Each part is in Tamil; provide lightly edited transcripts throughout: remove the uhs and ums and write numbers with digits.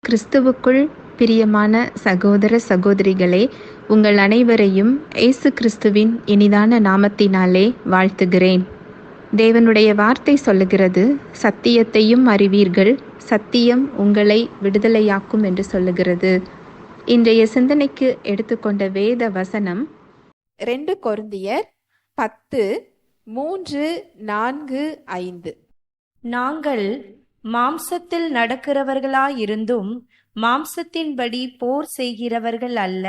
கிறிஸ்துவுக்குள் பிரியமான சகோதர சகோதரிகளே, உங்கள் அனைவரையும் இயேசு கிறிஸ்துவின் இனிதான நாமத்தினாலே வாழ்த்துகிறேன். தேவனுடைய வார்த்தை சொல்லுகிறது, சத்தியத்தையும் அறிவீர்கள், சத்தியம் உங்களை விடுதலையாக்கும் என்று சொல்லுகிறது. இன்றைய சிந்தனைக்கு எடுத்துக்கொண்ட வேத வசனம் 2 கொரிந்தியர் 10:3-4-5. நாங்கள் மாம்சத்தில் நடக்கிறவர்களாயிருந்தும் மாம்சத்தின்படி போர் செய்கிறவர்கள் அல்ல.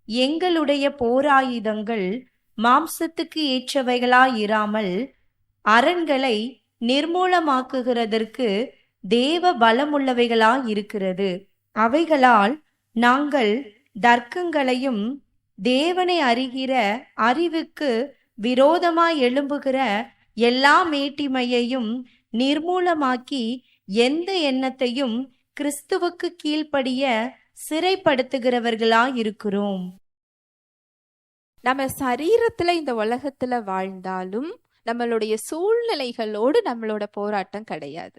எங்களுடைய போராயுதங்கள் மாம்சத்துக்கு ஏற்றவைகளாயிராமல் அரண்களை நிர்மூலமாக்குகிறதற்கு தேவ பலமுள்ளவைகளாயிருக்கிறது. அவைகளால் நாங்கள் தர்க்கங்களையும் தேவனை அறிகிற அறிவுக்கு விரோதமாய் எழும்புகிற எல்லா மேட்டிமையையும் நிர்மூலமாக்கி எந்த எண்ணத்தையும் கிறிஸ்துவுக்கு கீழ்ப்படிய சிறைப்படுத்துகிறவர்களாயிருக்கிறோம். நம்ம சரீரத்துல இந்த உலகத்துல வாழ்ந்தாலும் நம்மளுடைய சூழ்நிலைகளோடு நம்மளோட போராட்டம் கிடையாது.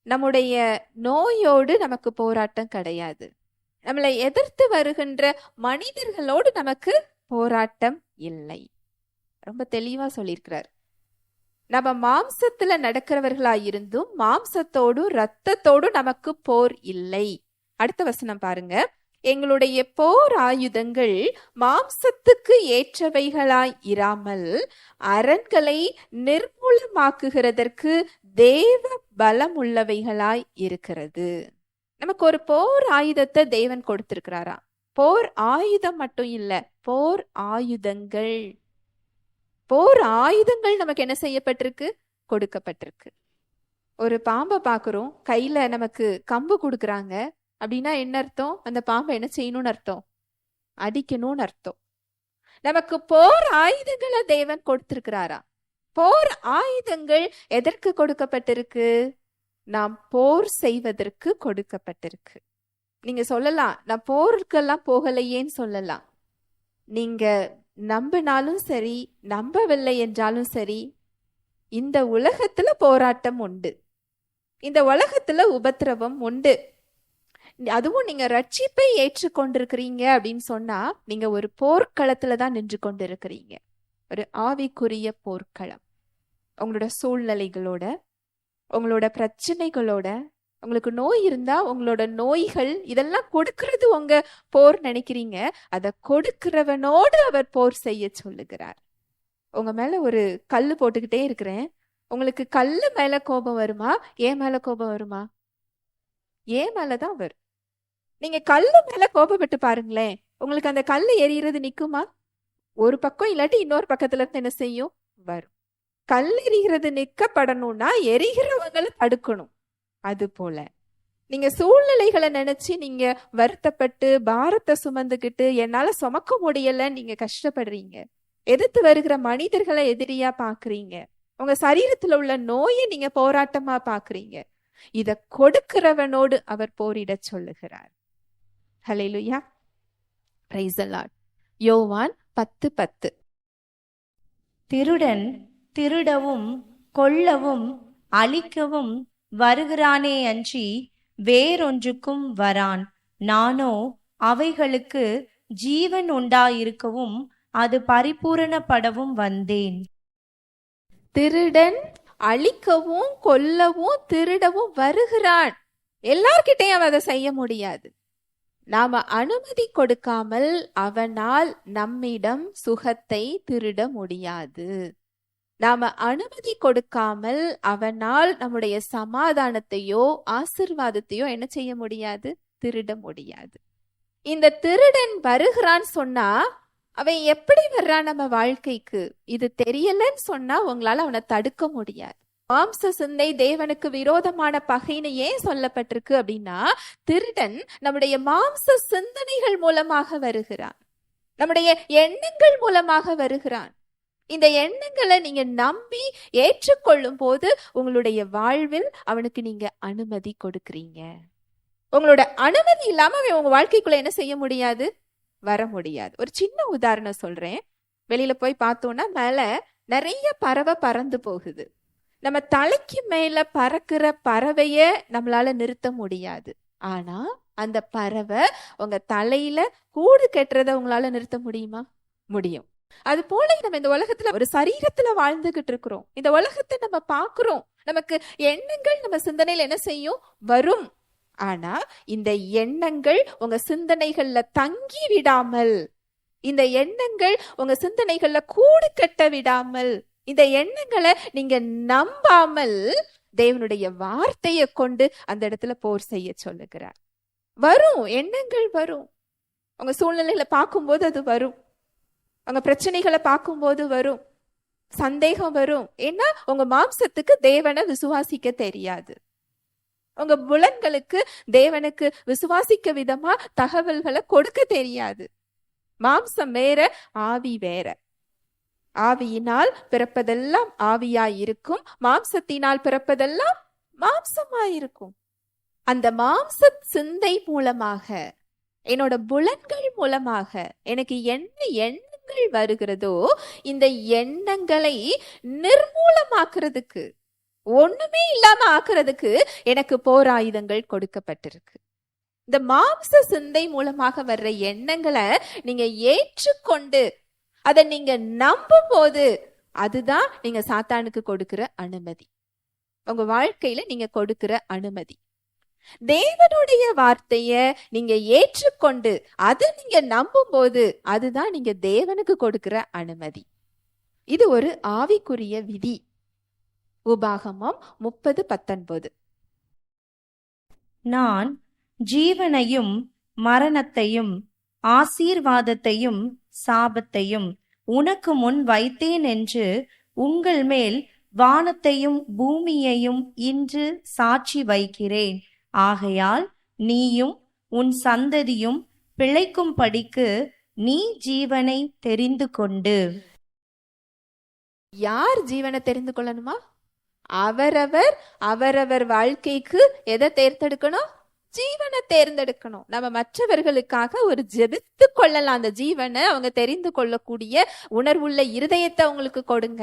நம்முடைய நோயோடு நமக்கு போராட்டம் கிடையாது. நம்மளை எதிர்த்து வருகின்ற மனிதர்களோடு நமக்கு போராட்டம் இல்லை. ரொம்ப தெளிவா சொல்லியிருக்கிறார். நம்ம மாம்சத்துல நடக்கிறவர்களாயிருந்தும் மாம்சத்தோடு இரத்தத்தோடு நமக்கு போர் இல்லை. அடுத்த வசனம் பாருங்க. எங்களுடைய போர் ஆயுதங்கள் மாம்சத்துக்கு ஏற்றவைகளாய் இராமல் அரண்களை நிர்மூலமாக்குகிறதற்கு தேவ பலம் உள்ளவைகளாய் இருக்கிறது. நமக்கு ஒரு போர் ஆயுதத்தை தேவன் கொடுத்திருக்கிறாரா? போர் ஆயுதம் மட்டும் இல்ல, போர் ஆயுதங்கள். போர் ஆயுதங்கள் நமக்கு என்ன செய்யப்பட்டிருக்கு? கொடுக்கப்பட்டிருக்கு. ஒரு பாம்பை பார்க்கிறோம், கையில நமக்கு கம்பு கொடுக்குறாங்க அப்படின்னா என்ன அர்த்தம்? அந்த பாம்பை என்ன செய்யணும்னு அர்த்தம்? அடிக்கணும்னு அர்த்தம். நமக்கு போர் ஆயுதங்களை தேவன் கொடுத்திருக்கிறாரா? போர் ஆயுதங்கள் எதற்கு கொடுக்கப்பட்டிருக்கு? நாம் போர் செய்வதற்கு கொடுக்கப்பட்டிருக்கு. நீங்க சொல்லலாம், நான் போருக்கெல்லாம் போகலையேன்னு சொல்லலாம். நீங்க நம்பினாலும் சரி, நம்பவில்லை என்றாலும் சரி, இந்த உலகத்துல போராட்டம் உண்டு, இந்த உலகத்துல உபத்திரவம் உண்டு. அதுவும் நீங்க ரட்சிப்பை ஏற்றுக்கொண்டிருக்கிறீங்க அப்படின்னு சொன்னா நீங்க ஒரு போர்க்களத்துல தான் நின்று கொண்டிருக்கிறீங்க. ஒரு ஆவிக்குரிய போர்க்களம். உங்களோட சூழ்நிலைகளோட, உங்களோட பிரச்சனைகளோட, உங்களுக்கு நோய் இருந்தா உங்களோட நோய்கள் இதெல்லாம் கொடுக்கிறது உங்க போர் நினைக்கிறீங்க. அதை கொடுக்கிறவனோடு அவர் போர் செய்ய சொல்லுகிறார். உங்க மேல ஒரு கல்லு போட்டுக்கிட்டே இருக்கிறேன், உங்களுக்கு கல்லு மேல கோபம் வருமா? ஏன் மேல கோபம் வருமா? ஏன் மேலதான் வரும். நீங்க கல்லு மேல கோபப்பட்டு பாருங்களேன், உங்களுக்கு அந்த கல்லு எரிகிறது நிக்குமா? ஒரு பக்கம் இல்லாட்டி இன்னொரு பக்கத்துல இருந்து என்ன செய்யும்? வரும். கல் எரிகிறது நிக்கப்படணும்னா எரிகிறவங்களை தடுக்கணும். அது போல நீங்க சூழ்நிலைகளை நினைச்சு நீங்க வருத்தப்பட்டு பாரத்தை சுமந்துக்கிட்டு என்னால சுமக்க முடியல நீங்க கஷ்டப்படுறீங்க. எதிர்த்து வருகிற மனிதர்களை எதிரியா பாக்குறீங்க. உங்க சரீரத்துல உள்ள நோயை நீங்க போராட்டமா பாக்குறீங்க. இத கொடுக்கிறவனோடு அவர் போரிட சொல்லுகிறார். ஹல்லேலூயா, பிரைஸ் தி லார்ட். யோவான் 10:10. திருடன் திருடவும் கொல்லவும் அழிக்கவும் வருகிறானே அன்றி வேறொன்றுக்கும் வரான். நானோ அவைகளுக்கு ஜீவன் உண்டாயிருக்கவும் அது பரிபூரணப்படவும் வந்தேன். திருடன் அழிக்கவும் கொல்லவும் திருடவும் வருகிறான். எல்லார்கிட்டையும் அவன் அதை செய்ய முடியாது. நாம அனுமதி கொடுக்காமல் அவனால் நம்மிடம் சுகத்தை திருட முடியாது. நாம அனுமதி கொடுக்காமல் அவனால் நம்முடைய சமாதானத்தையோ ஆசீர்வாதத்தையோ என்ன செய்ய முடியாது? திருட முடியாது. இந்த திருடன் வருகிறான்னு சொன்னா அவன் எப்படி வர்றான் நம்ம வாழ்க்கைக்கு? இது தெரியலன்னு சொன்னா உங்களால அவனை தடுக்க முடியாது. மாம்ச சிந்தை தேவனுக்கு விரோதமான பகைன்னு ஏன் சொல்லப்பட்டிருக்கு அப்படின்னா, திருடன் நம்முடைய மாம்ச சிந்தனைகள் மூலமாக வருகிறான், நம்முடைய எண்ணங்கள் மூலமாக வருகிறான். இந்த எண்ணங்களை நீங்க நம்பி ஏற்றுக்கொள்ளும் போது உங்களுடைய வாழ்வில் அவனுக்கு நீங்க அனுமதி கொடுக்கிறீங்க. உங்களோட அனுமதி இல்லாம அவன் உங்க வாழ்க்கைக்குள்ள என்ன செய்ய முடியாது? வர முடியாது. ஒரு சின்ன உதாரணம் சொல்றேன். வெளியில போய் பார்த்தோம்னா மேல நிறைய பறவை பறந்து போகுது. நம்ம தலைக்கு மேல பறக்கிற பறவைய நம்மளால நிறுத்த முடியாது. ஆனா அந்த பறவை உங்க தலையில கூடு கட்டுறத உங்களால நிறுத்த முடியுமா? முடியும். அது போல நம்ம இந்த உலகத்துல ஒரு சரீரத்துல வாழ்ந்துகிட்டு இருக்கிறோம். இந்த உலகத்தை நம்ம பாக்குறோம். நமக்கு எண்ணங்கள் நம்ம சிந்தனையில என்ன செய்யும்? வரும். ஆனா இந்த எண்ணங்கள் உங்க சிந்தனைகள்ல தங்கி விடாமல், இந்த எண்ணங்கள் உங்க சிந்தனைகள்ல கூடு கட்ட விடாமல், இந்த எண்ணங்களை நீங்க நம்பாமல் தேவனுடைய வார்த்தையை கொண்டு அந்த இடத்துல போர் செய்ய சொல்லுகிறார். வரும், எண்ணங்கள் வரும். உங்க சூழ்நிலைகளை பார்க்கும்போது அது வரும். உங்க பிரச்சனைகளை பார்க்கும்போது வரும். சந்தேகம் வரும். ஏன்னா உங்க மாம்சத்துக்கு தேவனை விசுவாசிக்க தெரியாது. உங்க புலன்களுக்கு தேவனுக்கு விசுவாசிக்க விதமா தகவல்களை கொடுக்க தெரியாது. மாம்சம் வேற, ஆவி வேற. ஆவியினால் பிறப்பதெல்லாம் ஆவியாயிருக்கும், மாம்சத்தினால் பிறப்பதெல்லாம் மாம்சமாயிருக்கும். அந்த மாம்ச சிந்தை மூலமாக, என்னோட புலன்கள் மூலமாக எனக்கு என்ன எண்ணங்கள் வருகிறதோ, இந்த எண்ணங்களை நிர்மூலமாக்குறதுக்கு, ஒண்ணுமே இல்லாம ஆக்குறதுக்கு எனக்கு போராயுதங்கள் கொடுக்கப்பட்டிருக்கு. இந்த மாம்ச சிந்தை மூலமாக வர்ற எண்ணங்களை நீங்க ஏற்றுக்கொண்டு அதை நீங்க நம்பும் போது, அதுதான் நீங்க சாத்தானுக்கு கொடுக்கிற அனுமதி. உங்க வாழ்க்கையில நீங்க கொடுக்கிற அனுமதி. தேவனுடைய வார்த்தைய நீங்க ஏற்றுக்கொண்டு அதை நீங்க நம்பும் போது, அதுதான் நீங்க தேவனுக்கு கொடுக்கிற அனுமதி. இது ஒரு ஆவிக்குரிய விதி. உபாகமம் 30:19. நான் ஜீவனையும் மரணத்தையும் ஆசீர்வாதத்தையும் சாபத்தையும் உனக்கு முன் வைத்தேன் என்று உங்கள் மேல் வானத்தையும் பூமியையும் இன்று சாட்சி வைக்கிறேன். ஆகையால் நீயும் உன் சந்ததியும் பிழைக்கும்படிக்கு நீ ஜீவனை தெரிந்து கொண்டு. யார் ஜீவனை தெரிந்து கொள்ளணுமா? அவரவர் வாழ்க்கைக்கு எதை தேர்ந்தெடுக்கணும்? ஜீவனை தேர்ந்தெடுக்கணும். நம்ம மற்றவர்களுக்காக ஒரு ஜெபித்து கொள்ளலாம். அந்த ஜீவனை அவங்க தெரிந்து கொள்ளக்கூடிய உணர்வுள்ள இருதயத்தை அவங்களுக்கு கொடுங்க.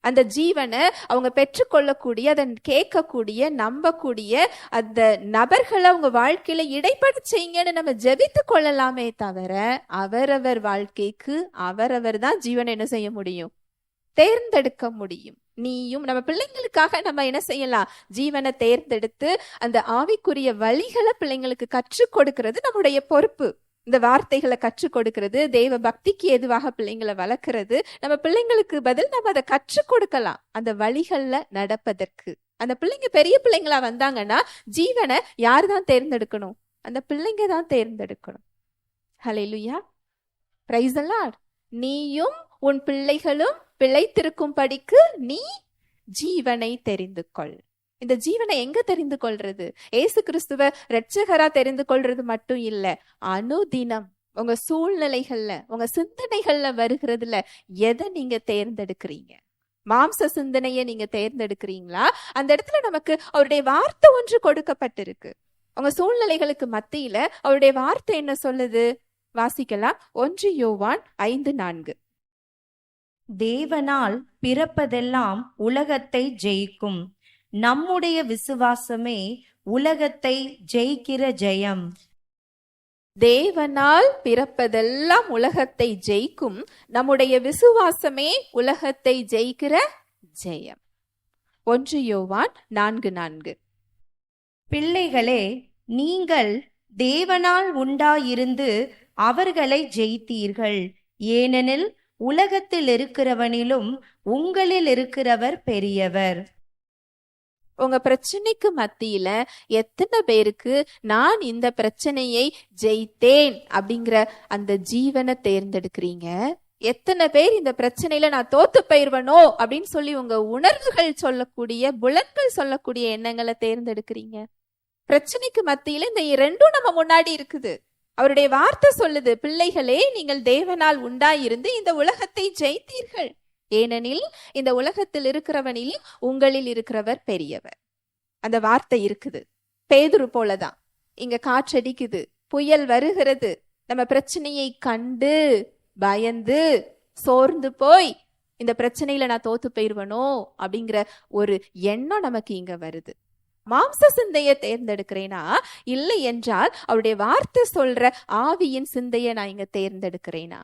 அந்த ஜீவனை அவங்க பெற்றுக்கொள்ளக்கூடிய, அதை கேட்கக்கூடிய, நம்பக்கூடிய அந்த நபர்களை அவங்க வாழ்க்கையில இடைப்பட செய்யுங்கன்னு நம்ம ஜெபித்து கொள்ளலாமே தவிர, அவரவர் வாழ்க்கைக்கு அவரவர் தான் ஜீவனை என்ன செய்ய முடியும்? தேர்ந்தெடுக்க முடியும். நீயும் நம்ம பிள்ளைங்களுக்காக நம்ம என்ன செய்யலாம்? ஜீவனை தேர்ந்தெடுத்து அந்த ஆவிக்குரிய வழிகளை பிள்ளைங்களுக்கு கற்றுக் கொடுக்கிறது நம்முடைய பொறுப்பு. இந்த வார்த்தைகளை கற்றுக் கொடுக்கிறது, தேவ பக்திக்கு எதுவாக பிள்ளைங்களை வளர்க்கிறது, நம்ம பிள்ளைங்களுக்கு பதில் நம்ம அதை கற்றுக் கொடுக்கலாம். அந்த வழிகள்ல நடப்பதற்கு அந்த பிள்ளைங்க பெரிய பிள்ளைங்களா வந்தாங்கன்னா ஜீவனை யார் தான் தேர்ந்தெடுக்கணும்? அந்த பிள்ளைங்க தான் தேர்ந்தெடுக்கணும். ஹல்லேலூயா, பிரைஸ் தி லார்ட். நீயும் உன் பிள்ளைகளும் பிழைத்திருக்கும் படிக்கு நீ ஜீவனை தெரிந்து கொள். இந்த ஜீவனை எங்க தெரிந்து கொள்றது? ஏசு கிறிஸ்துவ இரட்சகரா தெரிந்து கொள்றது மட்டும் இல்ல, அனுதினம் உங்க சூழ்நிலைகள்ல, உங்க சிந்தனைகள்ல வருகிறதுல எதை நீங்க தேர்ந்தெடுக்கிறீங்க? மாம்ச சிந்தனையை நீங்க தேர்ந்தெடுக்கிறீங்களா? அந்த இடத்துல நமக்கு அவருடைய வார்த்தை ஒன்று கொடுக்கப்பட்டிருக்கு. உங்க சூழ்நிலைகளுக்கு மத்தியில அவருடைய வார்த்தை என்ன சொல்லுது? வாசிக்கலாம். 1 யோவான் 5:4. தேவனால் பிறப்பதெல்லாம் உலகத்தை ஜெயிக்கும். நம்முடைய விசுவாசமே உலகத்தை ஜெயிக்கிற ஜெயம். தேவனால் பிறப்பதெல்லாம் உலகத்தை ஜெயிக்கும். நம்முடைய விசுவாசமே உலகத்தை ஜெயிக்கிற ஜெயம். 1 யோவான் 4:4. பிள்ளைகளே, நீங்கள் தேவனால் உண்டாயிருந்து அவர்களை ஜெயித்தீர்கள். ஏனெனில் உலகத்தில் இருக்கிறவனிலும் உங்களில் இருக்கிறவர் பெரியவர். உங்க பிரச்சனைக்கு மத்தியில எத்தனை பேருக்கு நான் இந்த பிரச்சனையை ஜெயித்தேன் அப்படிங்கிற அந்த ஜீவனை தேர்ந்தெடுக்கிறீங்க? எத்தனை பேர் இந்த பிரச்சனையில நான் தோத்து போயிருவனோ அப்படின்னு சொல்லி உங்க உணர்வுகள் சொல்லக்கூடிய, புலன்கள் சொல்லக்கூடிய எண்ணங்களை தேர்ந்தெடுக்கிறீங்க? பிரச்சனைக்கு மத்தியில இந்த இரண்டும் நம்ம முன்னாடி இருக்குது. அவருடைய வார்த்தை சொல்லுது, பிள்ளைகளே, நீங்கள் தேவனால் உண்டாயிருந்து இந்த உலகத்தை ஜெயித்தீர்கள். ஏனெனில் இந்த உலகத்தில் இருக்கிறவனில் உங்களில் இருக்கிறவர் பெரியவர். அந்த வார்த்தை இருக்குது. பேதுரு போலதான். இங்க காற்றடிக்குது, புயல் வருகிறது. நம்ம பிரச்சனையை கண்டு பயந்து சோர்ந்து போய் இந்த பிரச்சனையில நான் தோத்து போயிருவனோ அப்படிங்கிற ஒரு எண்ணம் நமக்கு இங்க வருது. மாம்ச சிந்தையை தேர்ந்தெடுக்கிறேனா, இல்லை என்றால் அவருடைய வார்த்தை சொல்ற ஆவியின் சிந்தையை நான் இங்க தேர்ந்தெடுக்கிறேனா?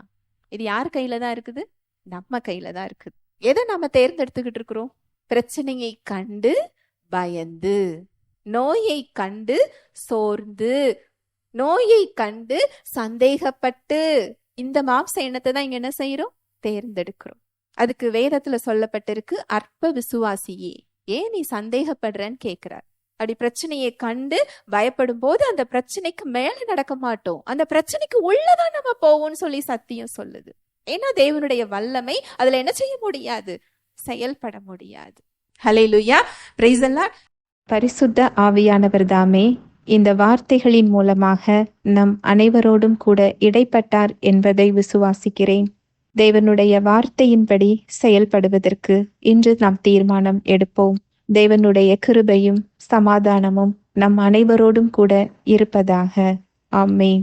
இது யார் கையில தான் இருக்குது? நம்ம கையில தான் இருக்குது. எதை நாம தேர்ந்தெடுத்துக்கிட்டு இருக்கிறோம்? பிரச்சனையை கண்டு பயந்து, நோயை கண்டு சோர்ந்து, நோயை கண்டு சந்தேகப்பட்டு, இந்த மாம்ச எண்ணத்தை தான் இங்க என்ன செய்யறோம்? தேர்ந்தெடுக்கிறோம். அதுக்கு வேதத்துல சொல்லப்பட்டிருக்கு, அற்ப விசுவாசியே ஏன் நீ சந்தேகப்படுறன்னு கேட்கிறார். அப்படி பிரச்சனையை கண்டு பயப்படும் போது அந்த பிரச்சனைக்கு மேல நடக்க மாட்டோம், அந்த பிரச்சனைக்கு உள்ளதான் நம்ம போவோம்னு சொல்லி சத்தியம் சொல்லுது. ஏன்னா தேவனுடைய வல்லமை அதுல என்ன செய்ய முடியாது? செயல்பட முடியாது. ஹல்லேலூயா, பிரைஸ் தி லார்ட். பரிசுத்த ஆவியானவர் தாமே இந்த வார்த்தைகளின் மூலமாக நம் அனைவரோடும் கூட இடைப்பட்டார் என்பதை விசுவாசிக்கிறேன். தேவனுடைய வார்த்தையின்படி செயல்படுவதற்கு இன்று நாம் தீர்மானம் எடுப்போம். தேவனுடைய கிருபையும் சமாதானமும் நம் அனைவரோடும் கூட இருப்பதாக. ஆமென்.